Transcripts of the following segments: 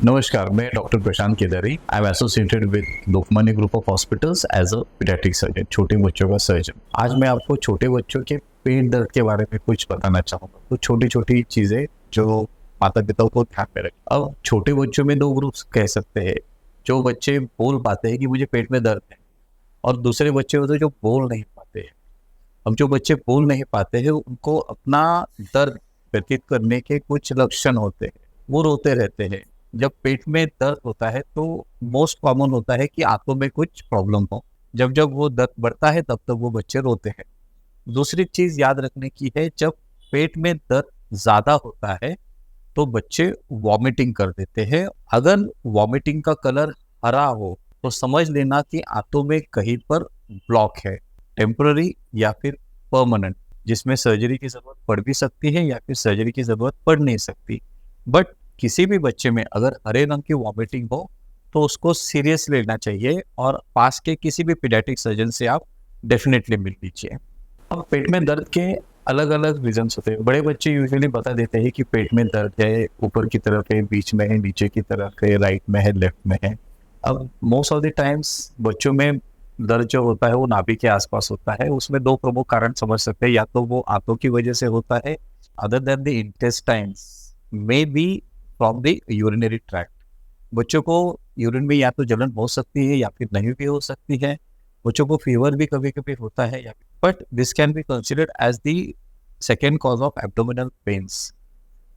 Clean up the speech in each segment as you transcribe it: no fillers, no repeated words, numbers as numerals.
नमस्कार, मैं doctor Prashant Kedari. I am associated with Lokmanya group of hospitals as a paediatric surgeon, छोटे बच्चों का सर्जन। आज मैं आपको छोटे बच्चों के पेट दर्द के बारे में कुछ बताना चाहूँगा। तो छोटी छोटी चीज़ें जो माता पिता को ध्यान में रखें। अब छोटे बच्चों में दो ग्रुप्स कह सकते हैं। जो बच्चे बोल पाते हैं कि मुझे पेट में दर्द है, और दूसरे बच्चे होते हैं जो बोल नहीं पाते हैं। अब जो बच्चे बोल नहीं पाते हैं उनको अपना दर्द व्यतीत करने के कुछ लक्षण होते हैं, वो रोते रहते हैं। जब पेट में दर्द होता है तो मोस्ट कॉमन होता है कि आंतों में कुछ प्रॉब्लम हो। जब जब वो दर्द बढ़ता है तब तक वो बच्चे रोते हैं। दूसरी चीज याद रखने की है, जब पेट में दर्द ज्यादा होता है तो बच्चे वॉमिटिंग कर देते हैं। अगर वॉमिटिंग का कलर हरा हो तो समझ लेना कि आंतों में कहीं पर ब्लॉक है, टेम्पररी या फिर परमानेंट, जिसमें सर्जरी की जरूरत पड़ भी सकती है या फिर सर्जरी की जरूरत पड़ नहीं सकती। बट किसी भी बच्चे में अगर हरे रंग की वॉमिटिंग हो तो उसको सीरियस लेना चाहिए और पास के किसी भी पीडियाट्रिक सर्जन से आप डेफिनेटली मिल लीजिए। अब पेट में दर्द के अलग अलग रीजंस होते हैं। बड़े बच्चे यूजुअली बता देते हैं कि पेट में दर्द है, ऊपर की तरफ है, बीच में है, नीचे की तरफ है, राइट में है, लेफ्ट में है। अब मोस्ट ऑफ द टाइम्स बच्चों में दर्द जो होता है वो नाभि के आसपास होता है। उसमें दो प्रमुख कारण समझ सकते हैं, या तो वो आंतों की वजह से होता है, other than the intestines, may be from the urinary tract. बच्चों को यूरिन में या तो जलन हो सकती है या फिर नहीं भी हो सकती है। बच्चों को फीवर भी कभी कभी होता है, या but this can be considered as the second cause of abdominal pains.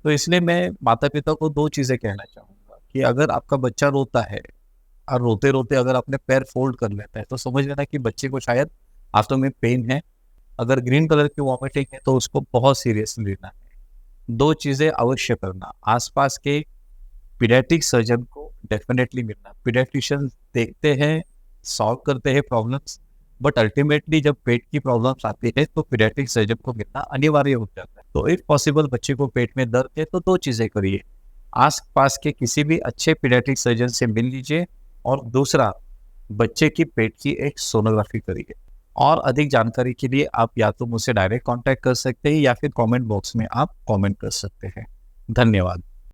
तो इसलिए मैं माता पिता को दो चीज़ें कहना चाहूँगा कि अगर आपका बच्चा रोता है और रोते रोते अगर अपने पैर फोल्ड कर लेता है तो समझ लेना कि बच्चे को शायद हाथों में पेन है। अगर ग्रीन कलर की वॉमिटिंग है तो उसको बहुत सीरियसली लेना है। दो चीज़ें अवश्य करना, आसपास के पीडियाट्रिक सर्जन को डेफिनेटली मिलना। पीडियाट्रिशियन देखते हैं, सॉल्व करते हैं प्रॉब्लम्स, बट अल्टीमेटली जब पेट की प्रॉब्लम्स आती है तो पीडियाट्रिक सर्जन को मिलना अनिवार्य हो जाता है। तो इफ पॉसिबल बच्चे को पेट में दर्द है तो दो चीज़ें करिए, आस पास के किसी भी अच्छे पीडियाट्रिक सर्जन से मिल लीजिए, और दूसरा बच्चे की पेट की एक सोनोग्राफी करिए। और अधिक जानकारी के लिए आप या तो मुझसे डायरेक्ट कांटेक्ट कर सकते हैं या फिर कमेंट बॉक्स में आप कमेंट कर सकते हैं। धन्यवाद।